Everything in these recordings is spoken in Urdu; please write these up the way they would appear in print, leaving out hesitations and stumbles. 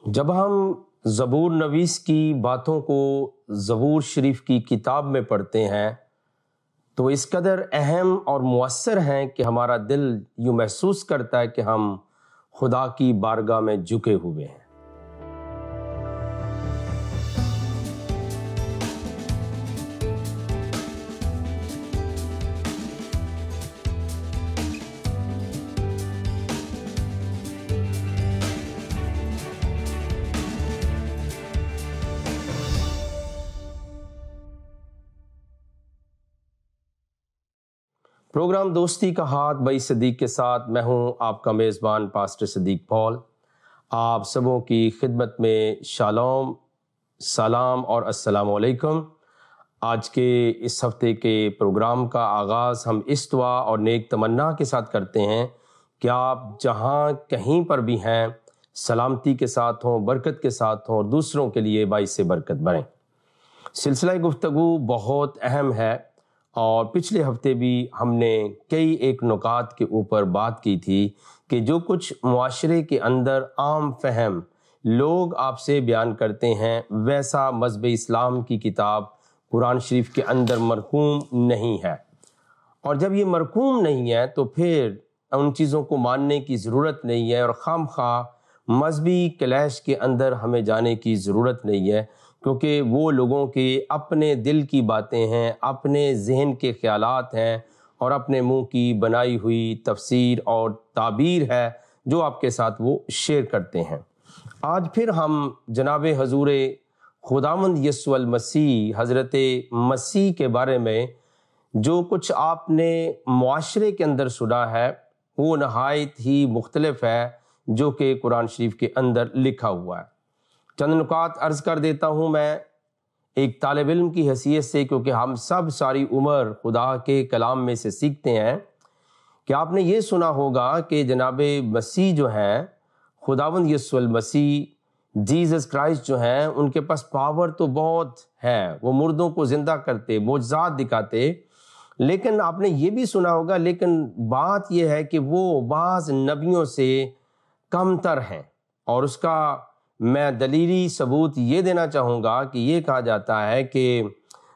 جب ہم زبور نویس کی باتوں کو زبور شریف کی کتاب میں پڑھتے ہیں تو اس قدر اہم اور مؤثر ہیں کہ ہمارا دل یوں محسوس کرتا ہے کہ ہم خدا کی بارگاہ میں جھکے ہوئے ہیں۔ پروگرام دوستی کا ہاتھ بھائی صدیق کے ساتھ میں ہوں آپ کا میزبان پاسٹر صدیق پال۔ آپ سبوں کی خدمت میں شالوم، سلام اور السلام علیکم۔ آج کے اس ہفتے کے پروگرام کا آغاز ہم اس دعا اور نیک تمنا کے ساتھ کرتے ہیں کہ آپ جہاں کہیں پر بھی ہیں سلامتی کے ساتھ ہوں، برکت کے ساتھ ہوں اور دوسروں کے لیے باعث برکت بنیں۔ سلسلہ گفتگو بہت اہم ہے اور پچھلے ہفتے بھی ہم نے کئی ایک نکات کے اوپر بات کی تھی کہ جو کچھ معاشرے کے اندر عام فہم لوگ آپ سے بیان کرتے ہیں ویسا مذہب اسلام کی کتاب قرآن شریف کے اندر مرقوم نہیں ہے، اور جب یہ مرقوم نہیں ہے تو پھر ان چیزوں کو ماننے کی ضرورت نہیں ہے اور خام خواہ مذہبی کلیش کے اندر ہمیں جانے کی ضرورت نہیں ہے، کیونکہ وہ لوگوں کے اپنے دل کی باتیں ہیں، اپنے ذہن کے خیالات ہیں اور اپنے منہ کی بنائی ہوئی تفسیر اور تعبیر ہے جو آپ کے ساتھ وہ شیئر کرتے ہیں۔ آج پھر ہم جناب حضور خداوند یسوع المسیح حضرت مسیح کے بارے میں جو کچھ آپ نے معاشرے کے اندر سنا ہے وہ نہایت ہی مختلف ہے جو کہ قرآن شریف کے اندر لکھا ہوا ہے۔ چند نکات عرض کر دیتا ہوں میں ایک طالب علم کی حیثیت سے، کیونکہ ہم سب ساری عمر خدا کے کلام میں سے سیکھتے ہیں، کہ آپ نے یہ سنا ہوگا کہ جناب مسیح جو ہیں، خداوند یسوع المسیح جیزس کرائسٹ جو ہیں، ان کے پاس پاور تو بہت ہے، وہ مردوں کو زندہ کرتے، معجزات دکھاتے، لیکن آپ نے یہ بھی سنا ہوگا لیکن بات یہ ہے کہ وہ بعض نبیوں سے کم تر ہیں، اور اس کا میں دلیلی ثبوت یہ دینا چاہوں گا کہ یہ کہا جاتا ہے کہ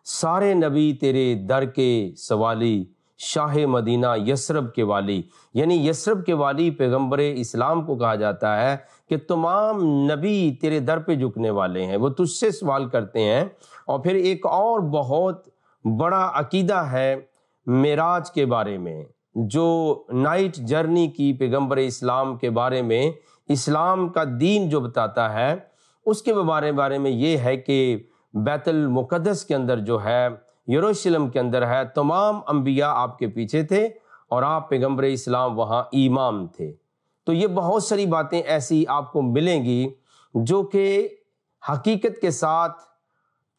سارے نبی تیرے در کے سوالی، شاہ مدینہ یثرب کے والی، یعنی یثرب کے والی پیغمبر اسلام کو کہا جاتا ہے کہ تمام نبی تیرے در پہ جھکنے والے ہیں، وہ تجھ سے سوال کرتے ہیں۔ اور پھر ایک اور بہت بڑا عقیدہ ہے معراج کے بارے میں، جو نائٹ جرنی کی پیغمبر اسلام کے بارے میں اسلام کا دین جو بتاتا ہے، اس کے بارے میں یہ ہے کہ بیت المقدس کے اندر جو ہے، یروشلم کے اندر ہے، تمام انبیاء آپ کے پیچھے تھے اور آپ پیغمبر اسلام وہاں امام تھے۔ تو یہ بہت ساری باتیں ایسی آپ کو ملیں گی جو کہ حقیقت کے ساتھ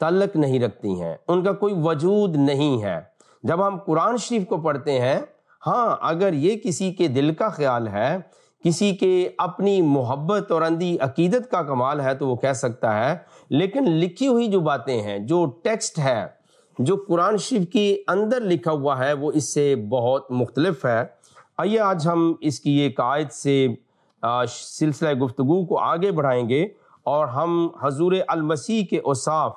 تعلق نہیں رکھتی ہیں، ان کا کوئی وجود نہیں ہے۔ جب ہم قرآن شریف کو پڑھتے ہیں، ہاں اگر یہ کسی کے دل کا خیال ہے، کسی کے اپنی محبت اور اندھی عقیدت کا کمال ہے تو وہ کہہ سکتا ہے، لیکن لکھی ہوئی جو باتیں ہیں، جو ٹیکسٹ ہے، جو قرآن شریف کی اندر لکھا ہوا ہے، وہ اس سے بہت مختلف ہے۔ آئیے آج ہم اس کی ایک آیت سے سلسلہ گفتگو کو آگے بڑھائیں گے اور ہم حضور المسیح کے اوصاف،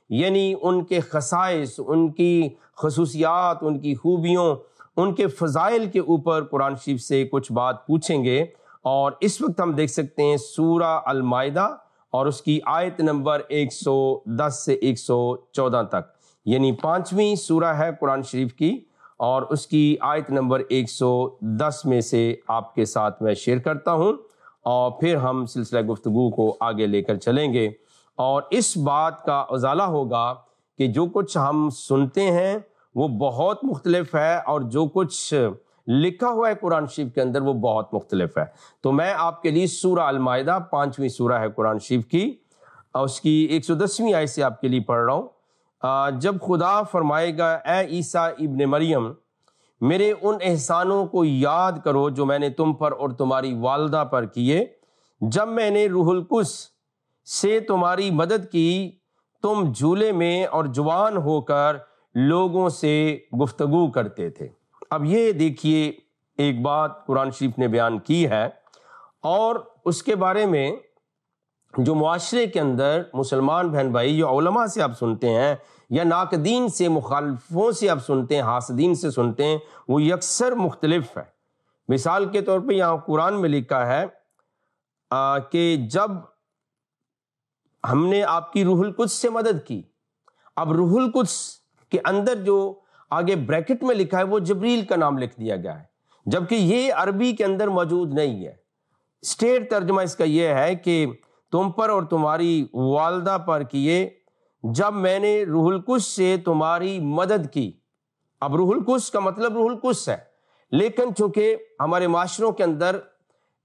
یعنی ان کے خصائص، ان کی خصوصیات، ان کی خوبیوں، ان کے فضائل کے اوپر قرآن شریف سے کچھ بات پوچھیں گے۔ اور اس وقت ہم دیکھ سکتے ہیں سورہ المائدہ اور اس کی آیت نمبر 110 سے 114 تک، یعنی 5ویں سورہ ہے قرآن شریف کی، اور اس کی آیت نمبر 110 میں سے آپ کے ساتھ میں شیئر کرتا ہوں، اور پھر ہم سلسلہ گفتگو کو آگے لے کر چلیں گے۔ اور اس بات کا ازالہ ہوگا کہ جو کچھ ہم سنتے ہیں وہ بہت مختلف ہے، اور جو کچھ لکھا ہوا ہے قرآن شریف کے اندر وہ بہت مختلف ہے۔ تو میں آپ کے لیے سورہ المائدہ 5ویں سورہ ہے قرآن شریف کی، اور اس کی 110ویں آیت سے آپ کے لیے پڑھ رہا ہوں۔ جب خدا فرمائے گا، اے عیسیٰ ابن مریم، میرے ان احسانوں کو یاد کرو جو میں نے تم پر اور تمہاری والدہ پر کیے، جب میں نے روح القدس سے تمہاری مدد کی، تم جھولے میں اور جوان ہو کر لوگوں سے گفتگو کرتے تھے۔ اب یہ دیکھیے ایک بات قرآن شریف نے بیان کی ہے، اور اس کے بارے میں جو معاشرے کے اندر مسلمان بہن بھائی جو علماء سے آپ سنتے ہیں یا ناقدین سے، مخالفوں سے آپ سنتے ہیں، حاسدین سے سنتے ہیں، وہ یکسر مختلف ہے۔ مثال کے طور پہ یہاں قرآن میں لکھا ہے کہ جب ہم نے آپ کی روح القدس سے مدد کی، اب روح القدس کے اندر جو آگے بریکٹ میں لکھا ہے وہ جبریل کا نام لکھ دیا گیا ہے، جبکہ یہ عربی کے اندر موجود نہیں ہے۔ اسٹیٹ ترجمہ اس کا یہ ہے کہ تم پر اور تمہاری والدہ پر کیے جب میں نے روح القدس سے تمہاری مدد کی۔ اب روح القدس کا مطلب روح القدس ہے، لیکن چونکہ ہمارے معاشروں کے اندر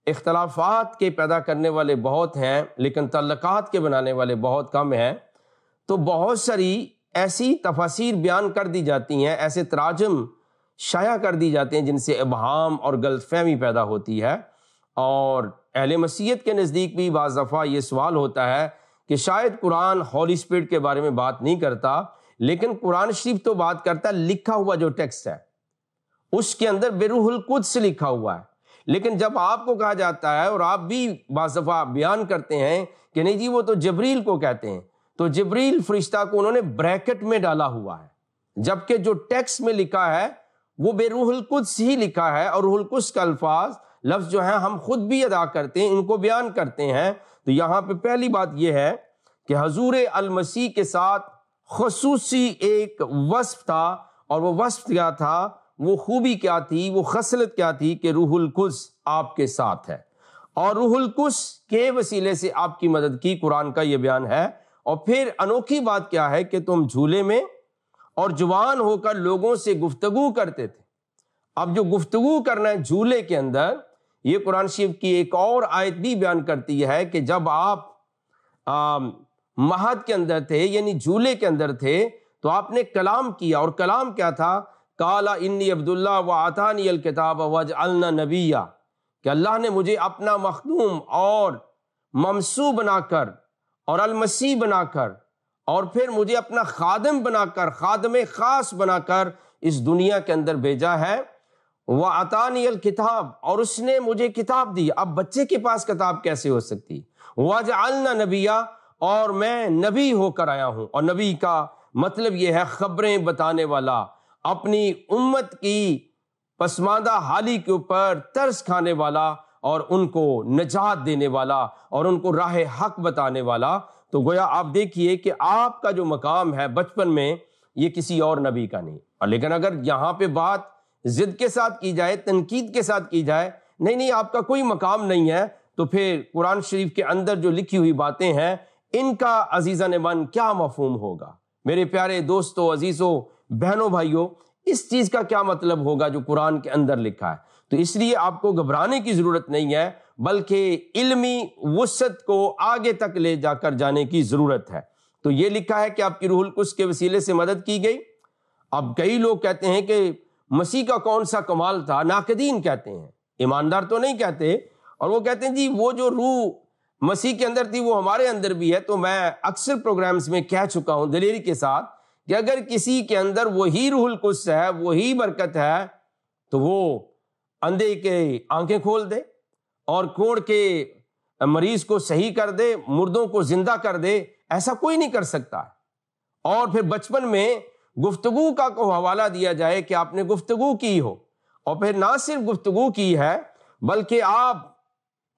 اختلافات کے پیدا کرنے والے بہت ہیں لیکن تعلقات کے بنانے والے بہت کم ہیں، تو بہت ساری ایسی تفاسیر بیان کر دی جاتی ہیں، ایسے تراجم شائع کر دی جاتے ہیں جن سے ابہام اور غلط فہمی پیدا ہوتی ہے۔ اور اہل مسیحیت کے نزدیک بھی بعض دفعہ یہ سوال ہوتا ہے کہ شاید قرآن ہولی اسپرٹ کے بارے میں بات نہیں کرتا، لیکن قرآن شریف تو بات کرتا ہے، لکھا ہوا جو ٹیکسٹ ہے اس کے اندر بروح القدس لکھا ہوا ہے۔ لیکن جب آپ کو کہا جاتا ہے اور آپ بھی بعض دفعہ بیان کرتے ہیں کہ نہیں جی وہ تو جبریل کو کہتے ہیں، تو جبریل فرشتہ کو انہوں نے بریکٹ میں ڈالا ہوا ہے، جبکہ جو ٹیکسٹ میں لکھا ہے وہ بروح القدس ہی لکھا ہے، اور روح القدس کا الفاظ لفظ جو ہیں ہم خود بھی ادا کرتے ہیں، ان کو بیان کرتے ہیں۔ تو یہاں پہ پہلی بات یہ ہے کہ حضور المسیح کے ساتھ خصوصی ایک وصف تھا، اور وہ وصف کیا تھا، وہ خوبی کیا تھی، وہ خصلت کیا تھی کہ روح القدس آپ کے ساتھ ہے، اور روح القدس کے وسیلے سے آپ کی مدد کی، قرآن کا یہ بیان ہے۔ اور پھر انوکھی بات کیا ہے کہ تم جھولے میں اور جوان ہو کر لوگوں سے گفتگو کرتے تھے۔ اب جو گفتگو کرنا ہے جھولے کے اندر، یہ قرآن شریف کی ایک اور آیت بھی بیان کرتی ہے کہ جب آپ مہد کے اندر تھے یعنی جھولے کے اندر تھے تو آپ نے کلام کیا، اور کلام کیا تھا؟ قال انی عبد اللہ وآتانی الکتاب وجعلنا نبیا، کہ اللہ نے مجھے اپنا مخدوم اور ممسو بنا کر اور المسیح بنا کر، اور پھر مجھے اپنا خادم بنا کر، خادم خاص بنا کر اس دنیا کے اندر بھیجا ہے۔ وَأَعْطَانِيَ الْكِتَابَ، اور اس نے مجھے کتاب دی۔ اب بچے کے پاس کتاب کیسے ہو سکتی؟ وَجَعَلْنَا نَبِيًّا، اور میں نبی ہو کر آیا ہوں، اور نبی کا مطلب یہ ہے خبریں بتانے والا، اپنی امت کی پسماندہ حالی کے اوپر ترس کھانے والا، اور ان کو نجات دینے والا، اور ان کو راہ حق بتانے والا۔ تو گویا آپ دیکھیے کہ آپ کا جو مقام ہے بچپن میں یہ کسی اور نبی کا نہیں۔ لیکن اگر یہاں پہ بات ضد کے ساتھ کی جائے، تنقید کے ساتھ کی جائے، نہیں آپ کا کوئی مقام نہیں ہے، تو پھر قرآن شریف کے اندر جو لکھی ہوئی باتیں ہیں ان کا عزیزان من کیا مفہوم ہوگا؟ میرے پیارے دوستو، عزیزو، بہنوں، بھائیوں، اس چیز کا کیا مطلب ہوگا جو قرآن کے اندر لکھا ہے؟ تو اس لیے آپ کو گھبرانے کی ضرورت نہیں ہے، بلکہ علمی وسعت کو آگے تک لے جا کر جانے کی ضرورت ہے۔ تو یہ لکھا ہے کہ آپ کی روح القدس کے وسیلے سے مدد کی گئی۔ اب کئی لوگ کہتے ہیں کہ مسیح کا کون سا کمال تھا؟ ناقدین کہتے ہیں، ایماندار تو نہیں کہتے، اور وہ کہتے ہیں جی وہ جو روح مسیح کے اندر تھی وہ ہمارے اندر بھی ہے۔ تو میں اکثر پروگرامز میں کہہ چکا ہوں دلیری کے ساتھ کہ اگر کسی کے اندر وہی روح القدس ہے، وہی برکت ہے، تو وہ اندھے کے آنکھیں کھول دے، اور کوڑ کے مریض کو صحیح کر دے، مردوں کو زندہ کر دے، ایسا کوئی نہیں کر سکتا۔ اور پھر بچپن میں گفتگو کا کو حوالہ دیا جائے کہ آپ نے گفتگو کی ہو، اور پھر نہ صرف گفتگو کی ہے بلکہ آپ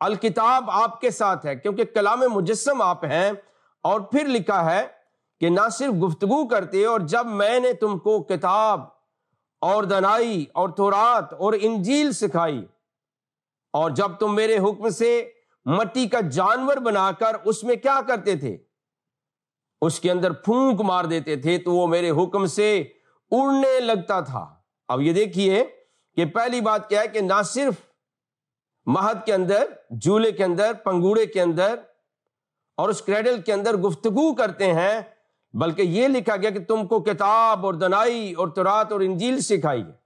الکتاب آپ کے ساتھ ہے، کیونکہ کلام مجسم آپ ہیں۔ اور پھر لکھا ہے کہ نہ صرف گفتگو کرتے، اور جب میں نے تم کو کتاب اور دانائی اور تورات اور انجیل سکھائی، اور جب تم میرے حکم سے مٹی کا جانور بنا کر اس میں کیا کرتے تھے؟ اس کے اندر پھونک مار دیتے تھے تو وہ میرے حکم سے اڑنے لگتا تھا۔ اب یہ دیکھیے کہ پہلی بات کیا ہے کہ نہ صرف مہد کے اندر، جھولے کے اندر، پنگوڑے کے اندر اور اس کریڈل کے اندر گفتگو کرتے ہیں، بلکہ یہ لکھا گیا کہ تم کو کتاب اور دانائی اور تورات اور انجیل سکھائی ہے۔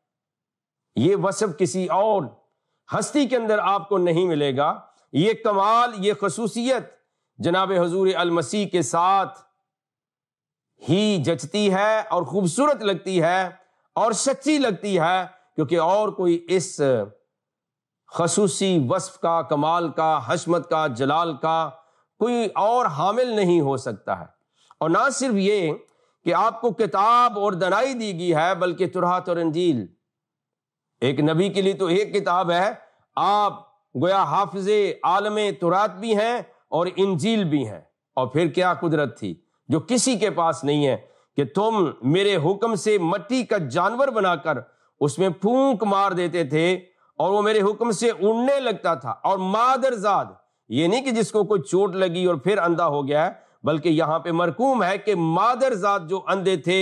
یہ وصف کسی اور ہستی کے اندر آپ کو نہیں ملے گا۔ یہ کمال، یہ خصوصیت جناب حضور المسیح کے ساتھ ہی جچتی ہے اور خوبصورت لگتی ہے اور سچی لگتی ہے، کیونکہ اور کوئی اس خصوصی وصف کا، کمال کا، حشمت کا، جلال کا کوئی اور حامل نہیں ہو سکتا ہے۔ اور نہ صرف یہ کہ آپ کو کتاب اور دنائی دی گئی ہے، بلکہ تورات اور انجیل۔ ایک نبی کے لیے تو ایک کتاب ہے، آپ گویا حافظ عالم تورات بھی ہیں اور انجیل بھی ہیں۔ اور پھر کیا قدرت تھی جو کسی کے پاس نہیں ہے، کہ تم میرے حکم سے مٹی کا جانور بنا کر اس میں پھونک مار دیتے تھے اور وہ میرے حکم سے اڑنے لگتا تھا۔ اور مادر زاد، یہ نہیں کہ جس کو کوئی چوٹ لگی اور پھر اندھا ہو گیا ہے، بلکہ یہاں پہ مرقوم ہے کہ مادر زاد جو اندھے تھے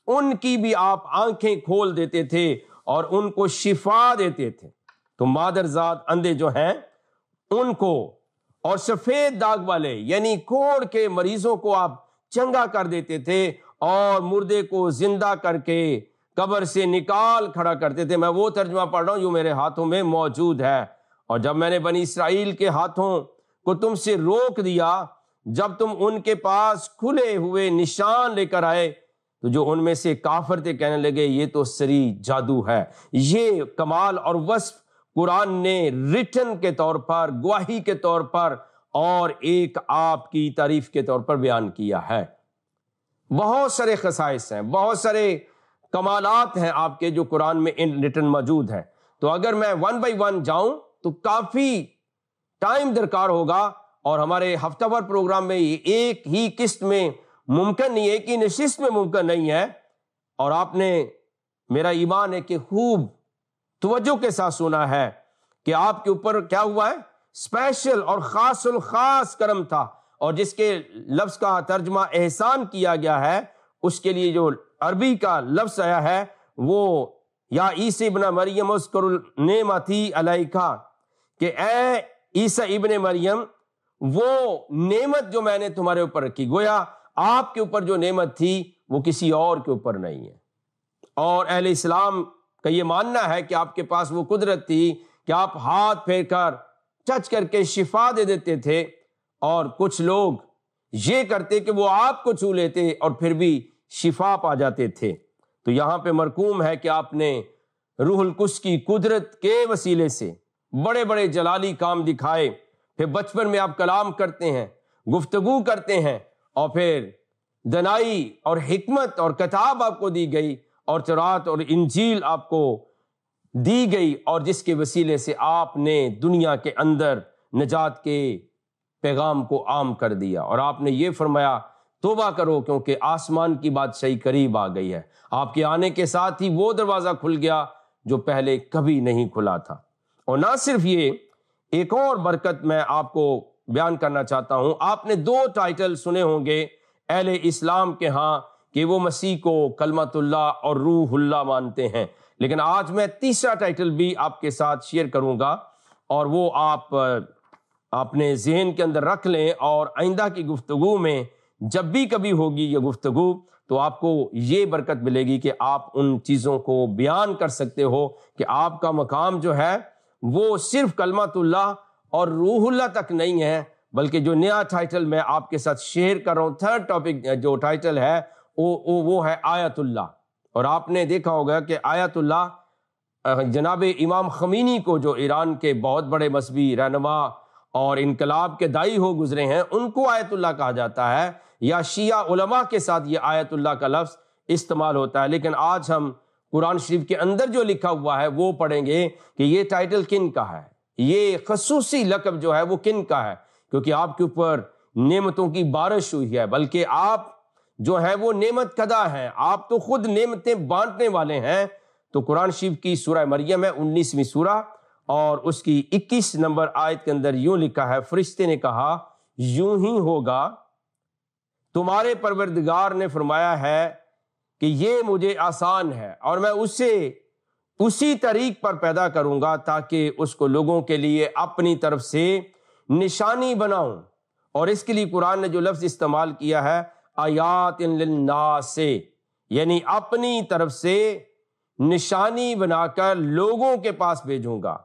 ان کی بھی آپ آنکھیں کھول دیتے تھے اور ان کو شفا دیتے تھے۔ تو مادر زاد اندھے جو ہیں ان کو، اور سفید داغ والے یعنی کوڑ کے مریضوں کو آپ چنگا کر دیتے تھے، اور مردے کو زندہ کر کے قبر سے نکال کھڑا کرتے تھے۔ میں وہ ترجمہ پڑھ رہا ہوں جو میرے ہاتھوں میں موجود ہے۔ اور جب میں نے بنی اسرائیل کے ہاتھوں کو تم سے روک دیا، جب تم ان کے پاس کھلے ہوئے نشان لے کر آئے، تو جو ان میں سے کافر تھے کہنے لگے یہ تو سری جادو ہے۔ یہ کمال اور وصف قرآن نے ریٹن کے طور پر، گواہی کے طور پر، اور ایک آپ کی تعریف کے طور پر بیان کیا ہے۔ بہت سارے خصائص ہیں، بہت سارے کمالات ہیں آپ کے جو قرآن میں ان ریٹن موجود ہیں۔ تو اگر میں ون بائی ون جاؤں تو کافی ٹائم درکار ہوگا، اور ہمارے ہفتہ وار پروگرام میں ایک ہی قسط میں ممکن نہیں ہے، ایک ہی نشست میں ممکن نہیں ہے۔ اور آپ نے، میرا ایمان ہے کہ خوب توجہ کے ساتھ سنا ہے کہ آپ کے اوپر کیا ہوا ہے، اسپیشل اور خاص الخاص کرم تھا، اور جس کے لفظ کا ترجمہ احسان کیا گیا ہے، اس کے لیے جو عربی کا لفظ آیا ہے وہ یا عیسی ابن مریم اذکر نعمتی علیکا، کہ اے عیسی ابن مریم وہ نعمت جو میں نے تمہارے اوپر رکھی، گویا آپ کے اوپر جو نعمت تھی وہ کسی اور کے اوپر نہیں ہے۔ اور اہل اسلام کا یہ ماننا ہے کہ آپ کے پاس وہ قدرت تھی کہ آپ ہاتھ پھیر کر، ٹچ کر کے شفا دے دیتے تھے، اور کچھ لوگ یہ کرتے کہ وہ آپ کو چھو لیتے اور پھر بھی شفا پا جاتے تھے۔ تو یہاں پہ مرقوم ہے کہ آپ نے روح القدس کی قدرت کے وسیلے سے بڑے بڑے جلالی کام دکھائے۔ پھر بچپن میں آپ کلام کرتے ہیں، گفتگو کرتے ہیں، اور پھر دنائی اور حکمت اور کتاب آپ کو دی گئی، اور تورات اور انجیل آپ کو دی گئی، اور جس کے وسیلے سے آپ نے دنیا کے اندر نجات کے پیغام کو عام کر دیا۔ اور آپ نے یہ فرمایا توبہ کرو کیونکہ آسمان کی بادشاہی قریب آ گئی ہے۔ آپ کے آنے کے ساتھ ہی وہ دروازہ کھل گیا جو پہلے کبھی نہیں کھلا تھا۔ اور نہ صرف یہ، ایک اور برکت میں آپ کو بیان کرنا چاہتا ہوں۔ آپ نے 2 ٹائٹل سنے ہوں گے اہل اسلام کے ہاں کہ وہ مسیح کو کلمت اللہ اور روح اللہ مانتے ہیں، لیکن آج میں تیسرا ٹائٹل بھی آپ کے ساتھ شیئر کروں گا، اور وہ آپ اپنے ذہن کے اندر رکھ لیں، اور آئندہ کی گفتگو میں جب بھی کبھی ہوگی یہ گفتگو تو آپ کو یہ برکت ملے گی کہ آپ ان چیزوں کو بیان کر سکتے ہو کہ آپ کا مقام جو ہے وہ صرف کلمت اللہ اور روح اللہ تک نہیں ہے، بلکہ جو نیا ٹائٹل میں آپ کے ساتھ شیئر کر رہا ہوں، تھرڈ ٹاپک جو ٹائٹل ہے وہ ہے آیت اللہ۔ اور آپ نے دیکھا ہوگا کہ آیت اللہ جناب امام خمینی کو، جو ایران کے بہت بڑے مذہبی رہنما اور انقلاب کے دائی ہو گزرے ہیں، ان کو آیت اللہ کہا جاتا ہے، یا شیعہ علماء کے ساتھ یہ آیت اللہ کا لفظ استعمال ہوتا ہے۔ لیکن آج ہم قرآن شریف کے اندر جو لکھا ہوا ہے وہ پڑھیں گے کہ یہ ٹائٹل کن کا ہے، یہ خصوصی لقب جو ہے وہ کن کا ہے، کیونکہ آپ کے اوپر نعمتوں کی بارش ہوئی ہے، بلکہ آپ جو ہیں وہ نعمت کدا ہیں، آپ تو خود نعمتیں بانٹنے والے ہیں۔ تو قرآن شریف کی سورہ مریم ہے 19ویں سورہ، اور اس کی 21 نمبر آیت کے اندر یوں لکھا ہے، فرشتے نے کہا یوں ہی ہوگا، تمہارے پروردگار نے فرمایا ہے کہ یہ مجھے آسان ہے، اور میں اسے اسی طریق پر پیدا کروں گا تاکہ اس کو لوگوں کے لیے اپنی طرف سے نشانی بناؤں۔ اور اس کے لیے قرآن نے جو لفظ استعمال کیا ہے آیات للناس، یعنی اپنی طرف سے نشانی بنا کر لوگوں کے پاس بھیجوں گا،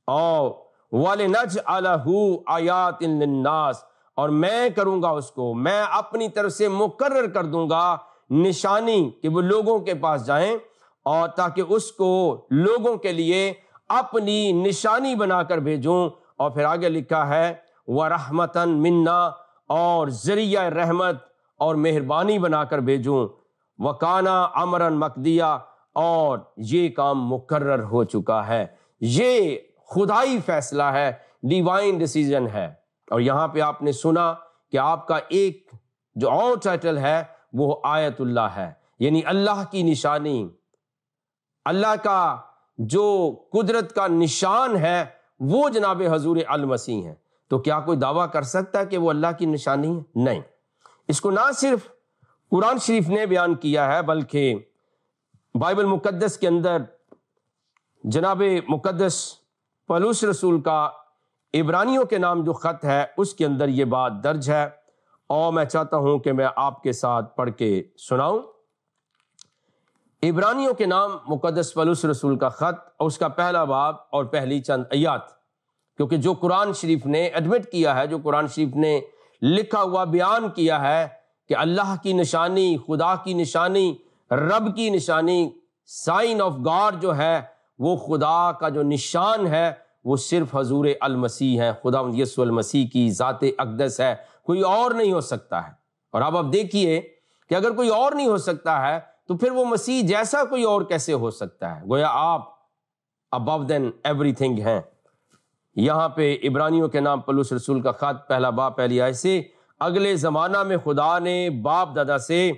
اور وَلِنَجْعَلَهُ آیَاتٍ لِلنَّاسِ، اور میں کروں گا اس کو، میں اپنی طرف سے مقرر کر دوں گا نشانی کہ وہ لوگوں کے پاس جائیں، اور تاکہ اس کو لوگوں کے لیے اپنی نشانی بنا کر بھیجوں۔ اور پھر آگے لکھا ہے ورحمتن منا، اور ذریعہ رحمت اور مہربانی بنا کر بھیجوں، وکانا امرن مقدیا، اور یہ کام مقرر ہو چکا ہے، یہ خدائی فیصلہ ہے، ڈیوائن ڈیسیژن ہے۔ اور یہاں پہ آپ نے سنا کہ آپ کا ایک جو اور ٹائٹل ہے وہ آیت اللہ ہے، یعنی اللہ کی نشانی، اللہ کا جو قدرت کا نشان ہے وہ جناب حضور المسیح ہے۔ تو کیا کوئی دعویٰ کر سکتا ہے کہ وہ اللہ کی نشانی ہے؟ نہیں۔ اس کو نہ صرف قرآن شریف نے بیان کیا ہے بلکہ بائبل مقدس کے اندر جناب مقدس پولس رسول کا عبرانیوں کے نام جو خط ہے اس کے اندر یہ بات درج ہے، اور میں چاہتا ہوں کہ میں آپ کے ساتھ پڑھ کے سناؤں۔ عبرانیوں کے نام مقدس پولس رسول کا خط اور اس کا پہلا باب اور پہلی چند آیات، کیونکہ جو قرآن شریف نے ایڈمٹ کیا ہے، جو قرآن شریف نے لکھا ہوا بیان کیا ہے کہ اللہ کی نشانی، خدا کی نشانی، رب کی نشانی، سائن آف گاڈ جو ہے وہ خدا کا جو نشان ہے وہ صرف حضور المسیح ہے، خدا یسوع المسیح کی ذات اقدس ہے، کوئی اور نہیں ہو سکتا ہے۔ اور اب دیکھیے کہ اگر کوئی اور نہیں ہو سکتا ہے تو پھر وہ مسیح جیسا کوئی اور کیسے ہو سکتا ہے؟ گویا آپ above than everything ہیں۔ یہاں پہ عبرانیوں کے نام پولس رسول کا خط پہلا باب پہلی آیت سے، اگلے زمانہ میں خدا نے باپ دادا سے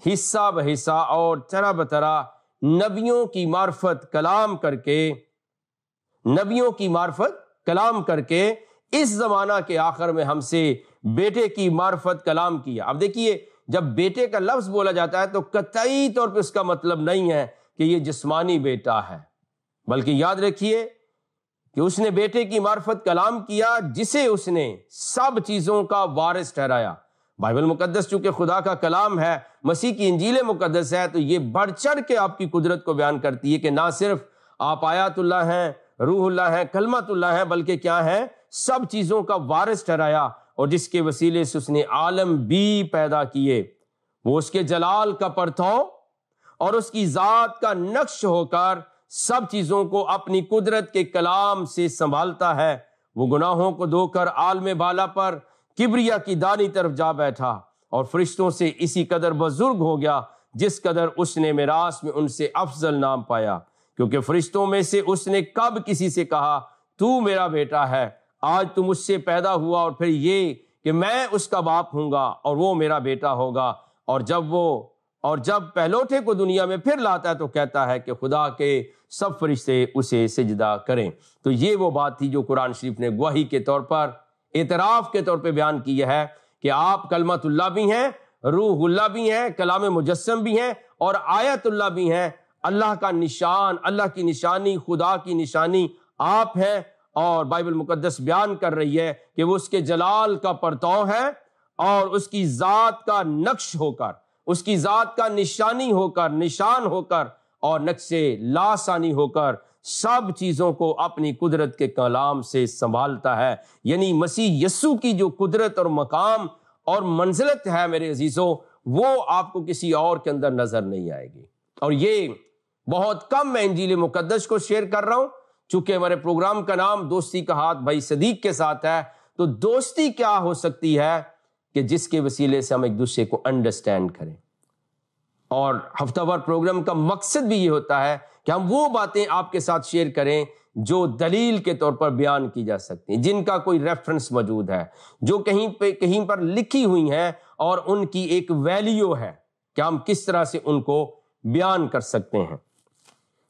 حصہ بحصہ اور طرح بطرح نبیوں کی معرفت کلام کر کے اس زمانہ کے آخر میں ہم سے بیٹے کی معرفت کلام کیا۔ اب دیکھیے، جب بیٹے کا لفظ بولا جاتا ہے تو قطعی طور پہ اس کا مطلب نہیں ہے کہ یہ جسمانی بیٹا ہے، بلکہ یاد رکھیے کہ اس نے بیٹے کی معرفت کلام کیا جسے اس نے سب چیزوں کا وارث ٹھہرایا۔ بائبل مقدس چونکہ خدا کا کلام ہے، مسیح کی انجیل مقدس ہے، تو یہ بڑھ چڑھ کے آپ کی قدرت کو بیان کرتی ہے کہ نہ صرف آپ آیات اللہ ہیں، روح اللہ ہیں، کلمت اللہ ہیں، بلکہ کیا ہیں؟ سب چیزوں کا وارث ٹھہرایا، اور جس کے وسیلے سے اس نے عالم بھی پیدا کیے۔ وہ اس کے جلال کا پرتو اور اس کی ذات کا نقش ہو کر سب چیزوں کو اپنی قدرت کے کلام سے سنبھالتا ہے۔ وہ گناہوں کو دھو کر عالم بالا پر کبریا کی دانی طرف جا بیٹھا، اور فرشتوں سے اسی قدر بزرگ ہو گیا جس قدر اس نے میراث میں ان سے افضل نام پایا، کیونکہ فرشتوں میں سے اس نے کب کسی سے کہا تو میرا بیٹا ہے، آج تو مجھ سے پیدا ہوا، اور پھر یہ کہ میں اس کا باپ ہوں گا اور وہ میرا بیٹا ہوگا۔ اور جب پہلوٹے کو دنیا میں پھر لاتا ہے تو کہتا ہے کہ خدا کے سب فرشتے اسے سجدہ کریں۔ تو یہ وہ بات تھی جو قرآن شریف نے گواہی کے طور پر، اعتراف کے طور پہ بیان کی ہے کہ آپ کلمت اللہ بھی ہیں، روح اللہ بھی ہیں، کلام مجسم بھی ہیں، اور آیت اللہ بھی ہیں۔ اللہ کا نشان، اللہ کی نشانی، خدا کی نشانی آپ ہیں، اور بائبل مقدس بیان کر رہی ہے کہ وہ اس کے جلال کا پرتو ہے، اور اس کی ذات کا نقش ہو کر، اس کی ذات کا نشانی ہو کر، نشان ہو کر، اور نقش لاسانی ہو کر سب چیزوں کو اپنی قدرت کے کلام سے سنبھالتا ہے۔ یعنی مسیح یسوع کی جو قدرت اور مقام اور منزلت ہے میرے عزیزوں، وہ آپ کو کسی اور کے اندر نظر نہیں آئے گی۔ اور یہ بہت کم میں انجیل مقدس کو شیئر کر رہا ہوں، چونکہ ہمارے پروگرام کا نام دوستی کا ہاتھ بھائی صدیق کے ساتھ ہے، تو دوستی کیا ہو سکتی ہے کہ جس کے وسیلے سے ہم ایک دوسرے کو انڈرسٹینڈ کریں۔ اور ہفتہ وار پروگرام کا مقصد بھی یہ ہوتا ہے کہ ہم وہ باتیں آپ کے ساتھ شیئر کریں جو دلیل کے طور پر بیان کی جا سکتی ہیں، جن کا کوئی ریفرنس موجود ہے، جو کہیں پر لکھی ہوئی ہیں، اور ان کی ایک ویلیو ہے کہ ہم کس طرح سے ان کو بیان کر سکتے ہیں۔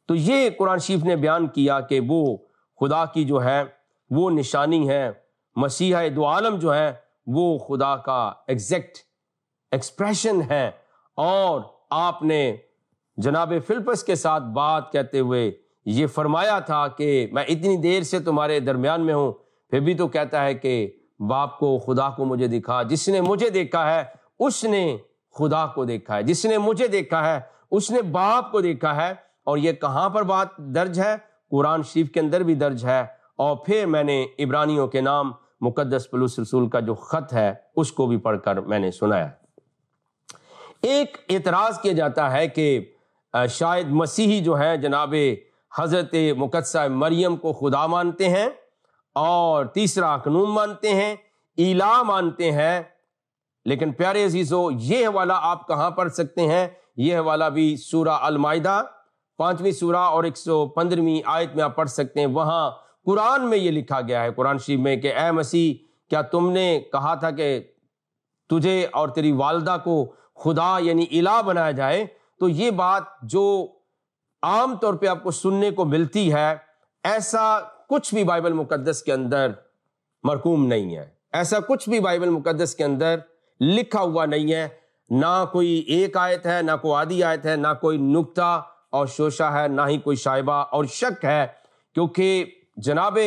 تو یہ قرآن شریف نے بیان کیا کہ وہ خدا کی جو ہے وہ نشانی ہے، مسیح دو عالم جو ہے وہ خدا کا ایگزیکٹ ایکسپریشن ہے۔ اور آپ نے جناب فلپس کے ساتھ بات کہتے ہوئے یہ فرمایا تھا کہ میں اتنی دیر سے تمہارے درمیان میں ہوں، پھر بھی تو کہتا ہے کہ باپ کو، خدا کو مجھے دکھا، جس نے مجھے دیکھا ہے اس نے خدا کو دیکھا ہے، جس نے مجھے دیکھا ہے اس نے باپ کو دیکھا ہے۔ اور یہ کہاں پر بات درج ہے؟ قرآن شریف کے اندر بھی درج ہے، اور پھر میں نے عبرانیوں کے نام مقدس پولس رسول کا جو خط ہے اس کو بھی پڑھ کر میں نے سنایا۔ ایک اعتراض کیا جاتا ہے کہ شاید مسیحی جو ہیں جناب حضرت مقدسہ مریم کو خدا مانتے ہیں، اور تیسرا اکنوم مانتے ہیں، الہ مانتے ہیں. لیکن پیارے عزیزو، یہ حوالہ آپ کہاں پڑھ سکتے ہیں؟ یہ حوالہ بھی سورہ المائدہ 5ویں سورہ اور 115ویں آیت میں آپ پڑھ سکتے ہیں. وہاں قرآن میں یہ لکھا گیا ہے، قرآن شریف میں، کہ اے مسیح، کیا تم نے کہا تھا کہ تجھے اور تیری والدہ کو خدا یعنی الہ بنایا جائے؟ تو یہ بات جو عام طور پہ آپ کو سننے کو ملتی ہے، ایسا کچھ بھی بائبل مقدس کے اندر مرقوم نہیں ہے. ایسا کچھ بھی بائبل مقدس کے اندر لکھا ہوا نہیں ہے. نہ کوئی ایک آیت ہے، نہ کوئی آدھی آیت ہے، نہ کوئی نکتہ اور شوشہ ہے، نہ ہی کوئی شائبہ اور شک ہے. کیونکہ جناب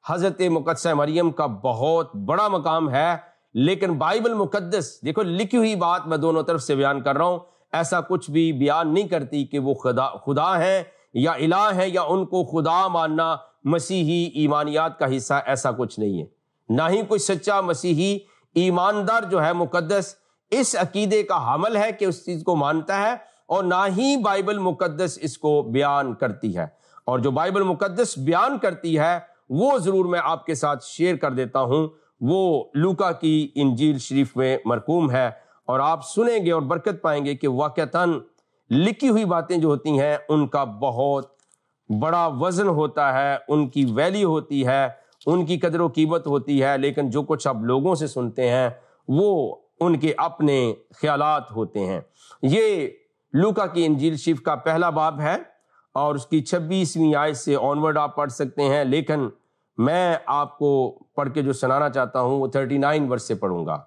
حضرت مقدسہ مریم کا بہت بڑا مقام ہے. لیکن بائبل مقدس، دیکھو لکھی ہوئی بات میں دونوں طرف سے بیان کر رہا ہوں، ایسا کچھ بھی بیان نہیں کرتی کہ وہ خدا ہے یا الہ ہے، یا ان کو خدا ماننا مسیحی ایمانیات کا حصہ. ایسا کچھ نہیں ہے. نہ ہی کوئی سچا مسیحی ایماندار جو ہے مقدس اس عقیدے کا حامل ہے کہ اس چیز کو مانتا ہے، اور نہ ہی بائبل مقدس اس کو بیان کرتی ہے. اور جو بائبل مقدس بیان کرتی ہے وہ ضرور میں آپ کے ساتھ شیئر کر دیتا ہوں. وہ لوکا کی انجیل شریف میں مرقوم ہے، اور آپ سنیں گے اور برکت پائیں گے کہ واقعتاً لکھی ہوئی باتیں جو ہوتی ہیں ان کا بہت بڑا وزن ہوتا ہے، ان کی ویلیو ہوتی ہے، ان کی قدر و قیمت ہوتی ہے. لیکن جو کچھ آپ لوگوں سے سنتے ہیں وہ ان کے اپنے خیالات ہوتے ہیں. یہ لوکا کی انجیل شریف کا پہلا باب ہے، اور اس کی 26ویں آیت سے آنورڈ آپ پڑھ سکتے ہیں. لیکن میں آپ کو پڑھ کے جو سنانا چاہتا ہوں وہ 39 ورس سے پڑھوں گا.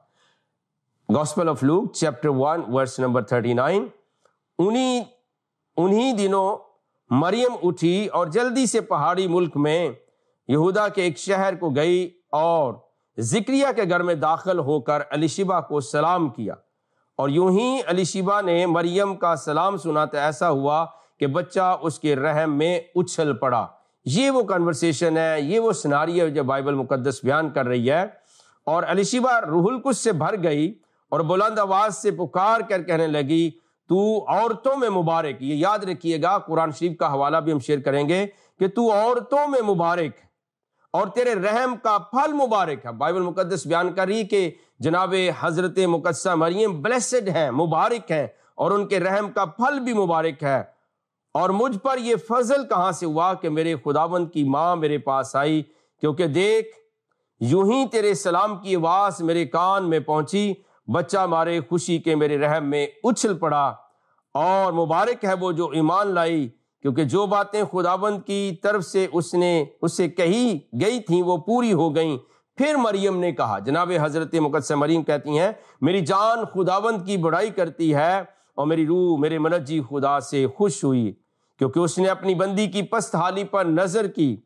Gospel of Luke chapter 1 verse number 39. انہی دنوں مریم اٹھی اور جلدی سے پہاڑی ملک میں یہودا کے ایک شہر کو گئی، اور زکریا کے گھر میں داخل ہو کر الیشبہ کو سلام کیا. اور یوں ہی الیشبہ نے مریم کا سلام سنا تو ایسا ہوا کہ بچہ اس کے رحم میں اچھل پڑا. یہ وہ کنورسیشن ہے، یہ وہ سناریو جو بائبل مقدس بیان کر رہی ہے. اور الیشبہ روح القدس سے بھر گئی اور بلند آواز سے پکار کر کہنے لگی، تو عورتوں میں مبارک. یہ یاد رکھیے گا، قرآن شریف کا حوالہ بھی ہم شیئر کریں گے کہ تو عورتوں میں مبارک ہے اور تیرے رحم کا پھل مبارک ہے. بائبل مقدس بیان کر رہی کہ جناب حضرت مقدسہ مریم بلیسڈ ہیں، مبارک ہیں، اور ان کے رحم کا پھل بھی مبارک ہے. اور مجھ پر یہ فضل کہاں سے ہوا کہ میرے خداوند کی ماں میرے پاس آئی، کیونکہ دیکھ یوں ہی تیرے سلام کی آواز میرے کان میں پہنچی، بچہ مارے خوشی کے میرے رحم میں اچھل پڑا. اور مبارک ہے وہ جو ایمان لائی، کیونکہ جو باتیں خداوند کی طرف سے اس سے کہی گئی تھیں وہ پوری ہو گئیں. پھر مریم نے کہا، جناب حضرت مقدسہ مریم کہتی ہیں، میری جان خداوند کی بڑائی کرتی ہے، اور میری روح میرے منجی خدا سے خوش ہوئی، کیونکہ اس نے اپنی بندی کی پست حالی پر نظر کی.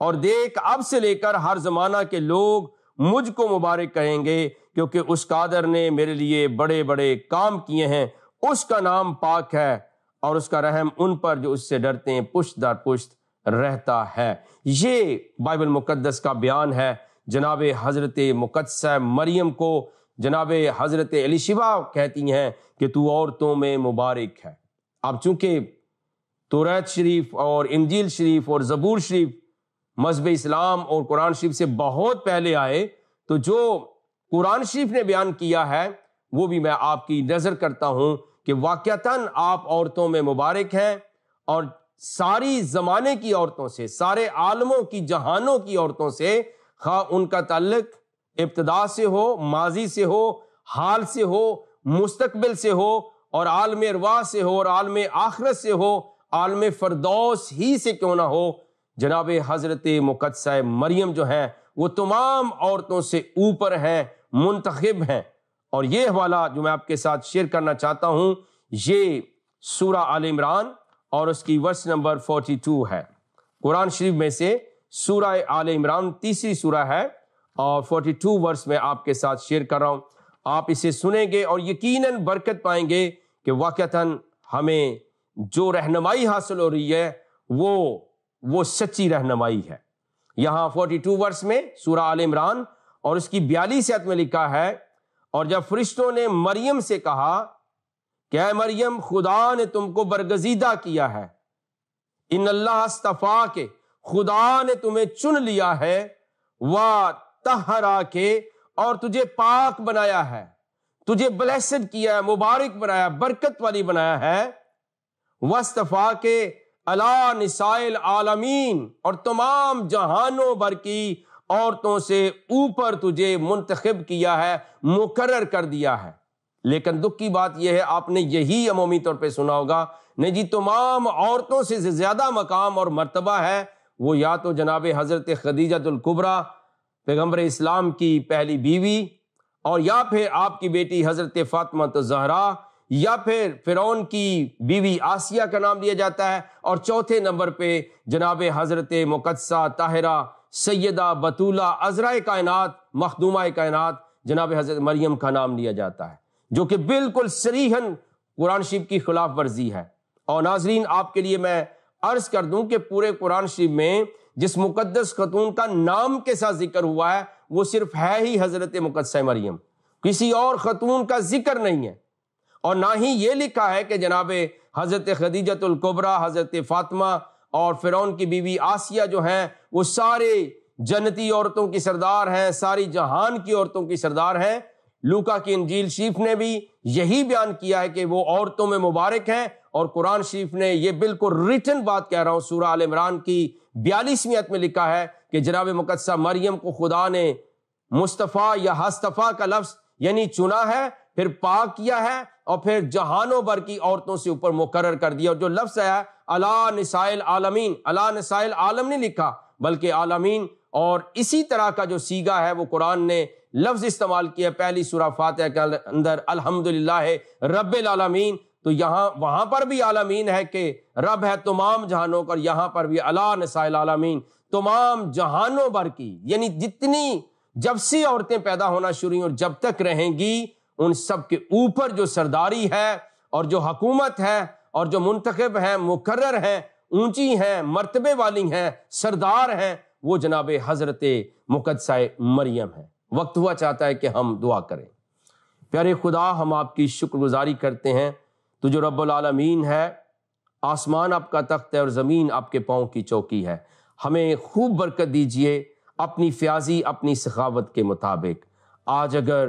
اور دیکھ اب سے لے کر ہر زمانہ کے لوگ مجھ کو مبارک کہیں گے، کیونکہ اس قادر نے میرے لیے بڑے بڑے کام کیے ہیں. اس کا نام پاک ہے، اور اس کا رحم ان پر جو اس سے ڈرتے ہیں پشت در پشت رہتا ہے. یہ بائبل مقدس کا بیان ہے. جناب حضرت مقدسہ مریم کو جناب حضرت الیشبہ کہتی ہیں کہ تو عورتوں میں مبارک ہے. اب چونکہ توریت شریف اور انجیل شریف اور زبور شریف مذہب اسلام اور قرآن شریف سے بہت پہلے آئے، تو جو قرآن شریف نے بیان کیا ہے وہ بھی میں آپ کی نظر کرتا ہوں کہ واقعتاً آپ عورتوں میں مبارک ہیں. اور ساری زمانے کی عورتوں سے، سارے عالموں کی، جہانوں کی عورتوں سے، خواہ ان کا تعلق ابتدا سے ہو، ماضی سے ہو، حال سے ہو، مستقبل سے ہو، اور عالم ارواح سے ہو، اور عالم آخرت سے ہو، عالم فردوس ہی سے کیوں نہ ہو، جناب حضرت مقدسہ مریم جو ہیں وہ تمام عورتوں سے اوپر ہیں، منتخب ہیں. اور یہ حوالہ جو میں آپ کے ساتھ شیئر کرنا چاہتا ہوں یہ سورہ آل عمران اور اس کی ورس نمبر 42 ہے. قرآن شریف میں سے سورہ آل عمران تیسری سورہ ہے، اور 42 ورس میں آپ کے ساتھ شیئر کر رہا ہوں. آپ اسے سنیں گے اور یقیناً برکت پائیں گے کہ واقعتاً ہمیں جو رہنمائی حاصل ہو رہی ہے وہ سچی رہنمائی ہے. یہاں 42 ورس میں سورہ آل عمران اور اس کی 42 آیت میں لکھا ہے، اور جب فرشتوں نے مریم سے کہا کہ اے مریم، خدا نے تم کو برگزیدہ کیا ہے، ان اللہ اصطفا کے، خدا نے تمہیں چن لیا ہے، وطہرا کے، اور تجھے پاک بنایا ہے، تجھے بلیسڈ کیا ہے، مبارک بنایا، برکت والی بنایا ہے، وصطفیٰ کے علی نساء العالمین، اور تمام جہانوں بھر کی عورتوں سے اوپر تجھے منتخب کیا ہے، مقرر کر دیا ہے۔ لیکن دکھ کی بات یہ ہے، آپ نے یہی عمومی طور پہ سنا ہوگا، نہیں جی تمام عورتوں سے زیادہ مقام اور مرتبہ ہے وہ یا تو جناب حضرت خدیجہ الکبریٰ پیغمبر اسلام کی پہلی بیوی، اور یا پھر آپ کی بیٹی حضرت فاطمہ الزہرا، یا پھر فرعون کی بیوی آسیہ کا نام لیا جاتا ہے، اور چوتھے نمبر پہ جناب حضرت مقدسہ طاہرہ سیدہ بطولہ عذراء کائنات مخدومہ کائنات جناب حضرت مریم کا نام لیا جاتا ہے، جو کہ بالکل صریحاً قرآن شریف کی خلاف ورزی ہے۔ اور ناظرین آپ کے لیے میں عرض کر دوں کہ پورے قرآن شریف میں جس مقدس خاتون کا نام کے ساتھ ذکر ہوا ہے وہ صرف ہے ہی حضرت مقدسہ مریم، کسی اور خاتون کا ذکر نہیں ہے، اور نہ ہی یہ لکھا ہے کہ جناب حضرت خدیجہ الکبریٰ، حضرت فاطمہ اور فرعون کی بیوی آسیہ جو ہیں وہ سارے جنتی عورتوں کی سردار ہیں، ساری جہان کی عورتوں کی سردار ہیں۔ لوکا کی انجیل شریف نے بھی یہی بیان کیا ہے کہ وہ عورتوں میں مبارک ہیں، اور قرآن شریف نے یہ بالکل ریٹن بات کہہ رہا ہوں، سورہ آل عمران کی 42ویں آیت میں لکھا ہے کہ جناب مقدسہ مریم کو خدا نے مصطفیٰ یا ہستفیٰ کا لفظ یعنی چنا ہے، پھر پاک کیا ہے، اور پھر جہانوں بھر کی عورتوں سے اوپر مقرر کر دیا۔ اور جو لفظ ہے علی نساء العالمین، علی نساء العالم نہیں لکھا بلکہ عالمین، اور اسی طرح کا جو سیگا ہے وہ قرآن نے لفظ استعمال کیا پہلی سورہ فاتحہ کے اندر الحمدللہ رب العالمین، تو یہاں وہاں پر بھی عالمین ہے کہ رب ہے تمام جہانوں کا، یہاں پر بھی علی نساء العالمین، تمام جہانوں بھر کی، یعنی جتنی جب سے عورتیں پیدا ہونا شروع ہوئی اور جب تک رہیں گی ان سب کے اوپر جو سرداری ہے اور جو حکومت ہے اور جو منتخب ہیں، مقرر ہیں، اونچی ہیں، مرتبے والی ہیں، سردار ہیں، وہ جناب حضرت مقدسہ مریم ہے۔ وقت ہوا چاہتا ہے کہ ہم دعا کریں۔ پیارے خدا، ہم آپ کی شکر گزاری کرتے ہیں، تو جو رب العالمین ہے، آسمان آپ کا تخت ہے اور زمین آپ کے پاؤں کی چوکی ہے، ہمیں خوب برکت دیجئے اپنی فیاضی، اپنی سخاوت کے مطابق۔ آج اگر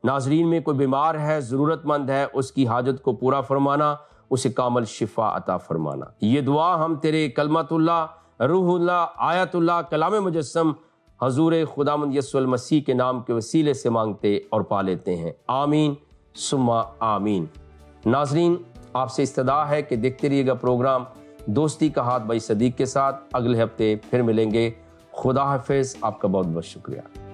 ناظرین میں کوئی بیمار ہے، ضرورت مند ہے، اس کی حاجت کو پورا فرمانا، اسے کامل شفا عطا فرمانا۔ یہ دعا ہم تیرے کلمت اللہ، روح اللہ، آیت اللہ، کلام مجسم حضور خداوند یسوع المسیح کے نام کے وسیلے سے مانگتے اور پا لیتے ہیں، آمین ثم آمین۔ ناظرین آپ سے استدعا ہے کہ دیکھتے رہیے گا پروگرام دوستی کا ہاتھ بھائی صدیق کے ساتھ۔ اگلے ہفتے پھر ملیں گے۔ خدا حافظ، آپ کا بہت بہت شکریہ۔